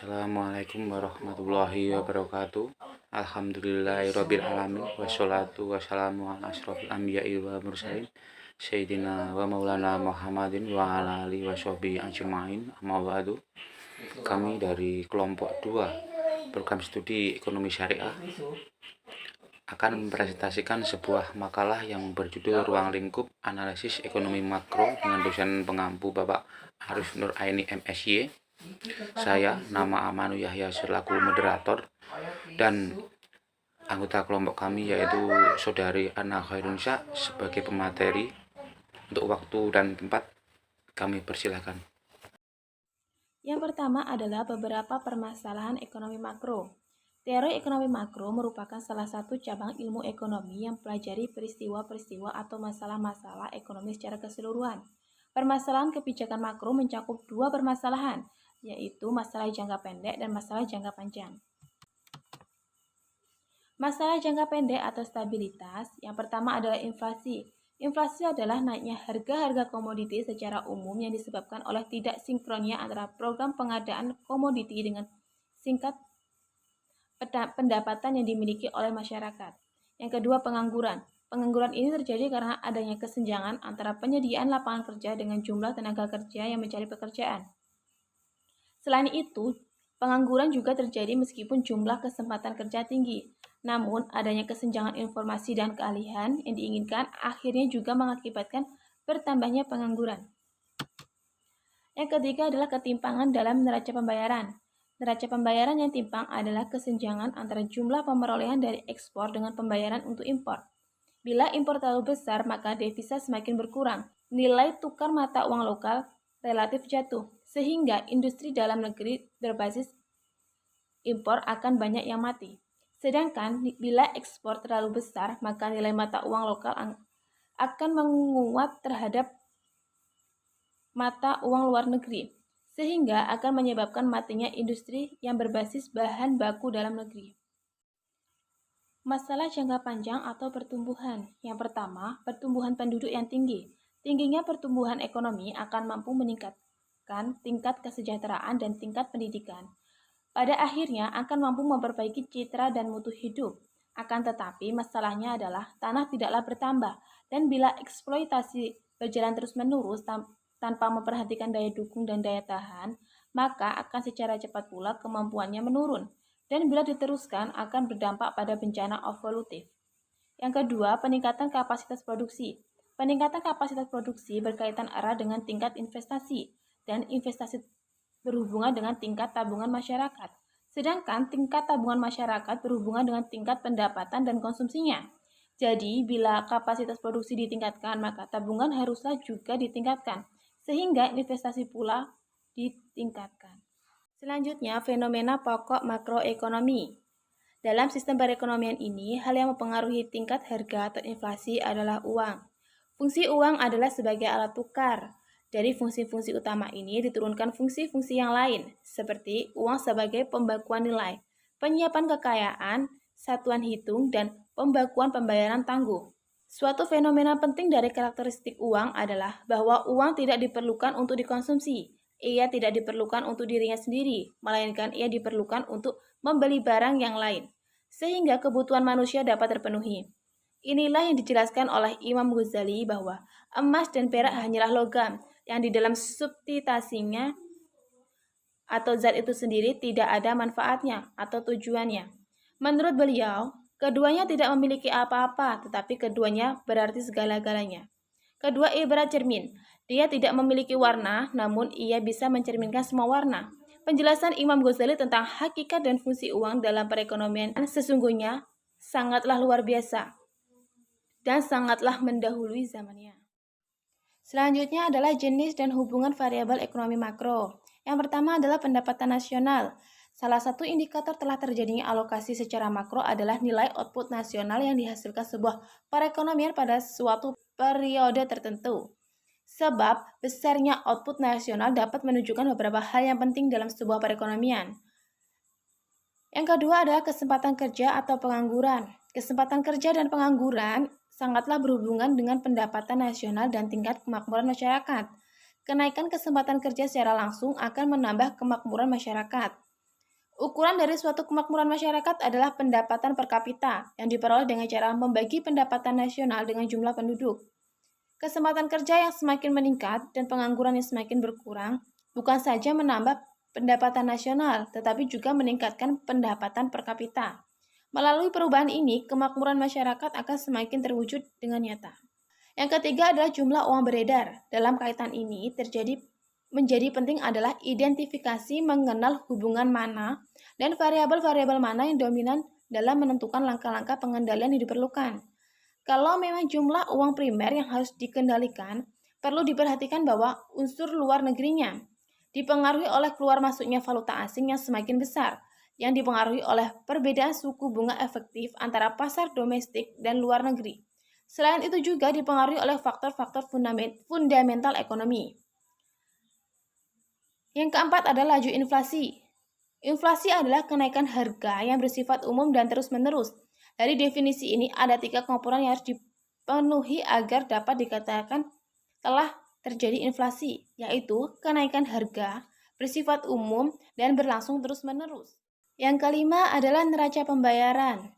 Assalamualaikum warahmatullahi wabarakatuh. Alhamdulillahirabbil alamin wassalatu wassalamu ala asyrofil anbiya'i wal mursalin sayyidina wa maulana Muhammadin wa ala alihi washabihi ajmain. Amma ba'du. Kami dari kelompok 2 program studi ekonomi syariah akan mempresentasikan sebuah makalah yang berjudul Ruang Lingkup Analisis Ekonomi Makro dengan dosen pengampu Bapak Arif Nur Aini MSy. Saya, nama Amanu Yahya selaku moderator, dan anggota kelompok kami yaitu Saudari Ana Khairunsyah sebagai pemateri. Untuk waktu dan tempat kami persilahkan. Yang pertama adalah beberapa permasalahan ekonomi makro. Teori ekonomi makro merupakan salah satu cabang ilmu ekonomi yang pelajari peristiwa-peristiwa atau masalah-masalah ekonomi secara keseluruhan. Permasalahan kebijakan makro mencakup dua permasalahan, yaitu masalah jangka pendek dan masalah jangka panjang. Masalah jangka pendek atau stabilitas, yang pertama adalah inflasi. Inflasi adalah naiknya harga-harga komoditi secara umum yang disebabkan oleh tidak sinkronnya antara program pengadaan komoditi dengan tingkat pendapatan yang dimiliki oleh masyarakat. Yang kedua, pengangguran. Pengangguran ini terjadi karena adanya kesenjangan antara penyediaan lapangan kerja dengan jumlah tenaga kerja yang mencari pekerjaan. Selain itu, pengangguran juga terjadi meskipun jumlah kesempatan kerja tinggi. Namun, adanya kesenjangan informasi dan keahlian yang diinginkan akhirnya juga mengakibatkan bertambahnya pengangguran. Yang ketiga adalah ketimpangan dalam neraca pembayaran. Neraca pembayaran yang timpang adalah kesenjangan antara jumlah pemerolehan dari ekspor dengan pembayaran untuk impor. Bila impor terlalu besar, maka devisa semakin berkurang. Nilai tukar mata uang lokal relatif jatuh, sehingga industri dalam negeri berbasis impor akan banyak yang mati. Sedangkan bila ekspor terlalu besar, maka nilai mata uang lokal akan menguat terhadap mata uang luar negeri, sehingga akan menyebabkan matinya industri yang berbasis bahan baku dalam negeri. Masalah jangka panjang atau pertumbuhan. Yang pertama, pertumbuhan penduduk yang tinggi. Tingginya pertumbuhan ekonomi akan mampu meningkatkan tingkat kesejahteraan dan tingkat pendidikan. Pada akhirnya akan mampu memperbaiki citra dan mutu hidup. Akan tetapi masalahnya adalah tanah tidaklah bertambah, dan bila eksploitasi berjalan terus-menerus tanpa memperhatikan daya dukung dan daya tahan, maka akan secara cepat pula kemampuannya menurun, dan bila diteruskan akan berdampak pada bencana evolutif. Yang kedua, peningkatan kapasitas produksi. Peningkatan kapasitas produksi berkaitan erat dengan tingkat investasi, dan investasi berhubungan dengan tingkat tabungan masyarakat. Sedangkan tingkat tabungan masyarakat berhubungan dengan tingkat pendapatan dan konsumsinya. Jadi, bila kapasitas produksi ditingkatkan, maka tabungan haruslah juga ditingkatkan, sehingga investasi pula ditingkatkan. Selanjutnya, fenomena pokok makroekonomi. Dalam sistem perekonomian ini, hal yang mempengaruhi tingkat harga atau inflasi adalah uang. Fungsi uang adalah sebagai alat tukar. Dari fungsi-fungsi utama ini diturunkan fungsi-fungsi yang lain, seperti uang sebagai pembakuan nilai, penyiapan kekayaan, satuan hitung, dan pembakuan pembayaran tangguh. Suatu fenomena penting dari karakteristik uang adalah bahwa uang tidak diperlukan untuk dikonsumsi. Ia tidak diperlukan untuk dirinya sendiri, melainkan ia diperlukan untuk membeli barang yang lain, sehingga kebutuhan manusia dapat terpenuhi. Inilah yang dijelaskan oleh Imam Ghazali bahwa emas dan perak hanyalah logam yang di dalam substitusinya atau zat itu sendiri tidak ada manfaatnya atau tujuannya. Menurut beliau, keduanya tidak memiliki apa-apa, tetapi keduanya berarti segala-galanya. Kedua ibarat cermin. Dia tidak memiliki warna, namun ia bisa mencerminkan semua warna. Penjelasan Imam Ghazali tentang hakikat dan fungsi uang dalam perekonomian sesungguhnya sangatlah luar biasa dan sangatlah mendahului zamannya. Selanjutnya adalah jenis dan hubungan variabel ekonomi makro. Yang pertama adalah pendapatan nasional. Salah satu indikator telah terjadinya alokasi secara makro adalah nilai output nasional yang dihasilkan sebuah perekonomian pada suatu periode tertentu. Sebab besarnya output nasional dapat menunjukkan beberapa hal yang penting dalam sebuah perekonomian. Yang kedua adalah kesempatan kerja atau pengangguran. Kesempatan kerja dan pengangguran sangatlah berhubungan dengan pendapatan nasional dan tingkat kemakmuran masyarakat. Kenaikan kesempatan kerja secara langsung akan menambah kemakmuran masyarakat. Ukuran dari suatu kemakmuran masyarakat adalah pendapatan per kapita yang diperoleh dengan cara membagi pendapatan nasional dengan jumlah penduduk. Kesempatan kerja yang semakin meningkat dan pengangguran yang semakin berkurang bukan saja menambah pendapatan nasional, tetapi juga meningkatkan pendapatan per kapita. Melalui perubahan ini, kemakmuran masyarakat akan semakin terwujud dengan nyata. Yang ketiga adalah jumlah uang beredar. Dalam kaitan ini menjadi penting adalah identifikasi mengenal hubungan mana dan variabel-variabel mana yang dominan dalam menentukan langkah-langkah pengendalian yang diperlukan. Kalau memang jumlah uang primer yang harus dikendalikan, perlu diperhatikan bahwa unsur luar negerinya dipengaruhi oleh keluar masuknya valuta asing yang semakin besar, yang dipengaruhi oleh perbedaan suku bunga efektif antara pasar domestik dan luar negeri. Selain itu juga dipengaruhi oleh faktor-faktor fundamental ekonomi. Yang keempat adalah laju inflasi. Inflasi adalah kenaikan harga yang bersifat umum dan terus-menerus. Dari definisi ini, ada 3 komponen yang harus dipenuhi agar dapat dikatakan telah terjadi inflasi, yaitu kenaikan harga, bersifat umum, dan berlangsung terus-menerus. Yang kelima adalah neraca pembayaran.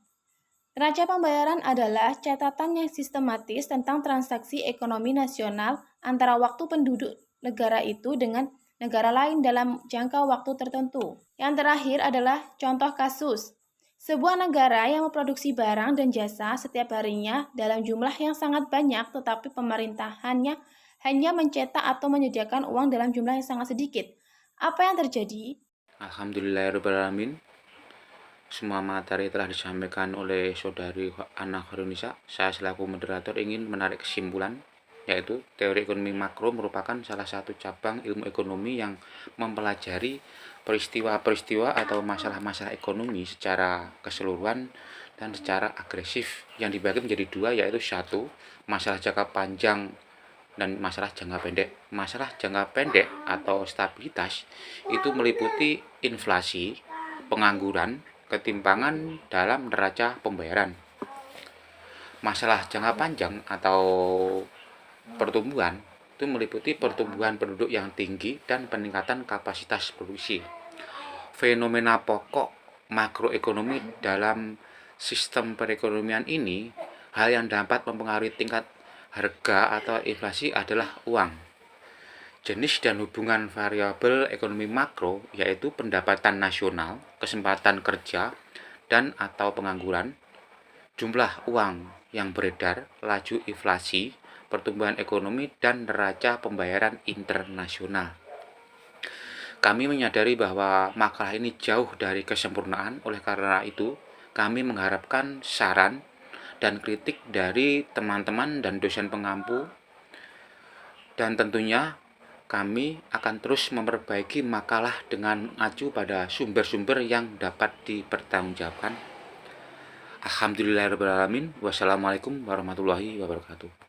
Neraca pembayaran adalah catatan yang sistematis tentang transaksi ekonomi nasional antara waktu penduduk negara itu dengan negara lain dalam jangka waktu tertentu. Yang terakhir adalah contoh kasus. Sebuah negara yang memproduksi barang dan jasa setiap harinya dalam jumlah yang sangat banyak, tetapi pemerintahannya hanya mencetak atau menyediakan uang dalam jumlah yang sangat sedikit. Apa yang terjadi? Alhamdulillahirrahmanirrahim. Semua materi telah disampaikan oleh saudari Ana Khairunnisa. Saya selaku moderator ingin menarik kesimpulan, yaitu teori ekonomi makro merupakan salah satu cabang ilmu ekonomi yang mempelajari peristiwa-peristiwa atau masalah-masalah ekonomi secara keseluruhan dan secara agresif, yang dibagi menjadi dua, yaitu satu, masalah jangka panjang dan masalah jangka pendek. Masalah jangka pendek atau stabilitas itu meliputi inflasi, pengangguran, ketimpangan dalam neraca pembayaran. Masalah jangka panjang atau pertumbuhan itu meliputi pertumbuhan penduduk yang tinggi dan peningkatan kapasitas produksi. Fenomena pokok makroekonomi dalam sistem perekonomian ini, hal yang dapat mempengaruhi tingkat harga atau inflasi adalah uang. Jenis dan hubungan variabel ekonomi makro yaitu pendapatan nasional, kesempatan kerja, dan atau pengangguran, jumlah uang yang beredar, laju inflasi, pertumbuhan ekonomi, dan neraca pembayaran internasional. Kami menyadari bahwa makalah ini jauh dari kesempurnaan, oleh karena itu kami mengharapkan saran dan kritik dari teman-teman dan dosen pengampu, dan tentunya kami akan terus memperbaiki makalah dengan mengacu pada sumber-sumber yang dapat dipertanggungjawabkan. Alhamdulillahirrahmanirrahim. Wassalamualaikum warahmatullahi wabarakatuh.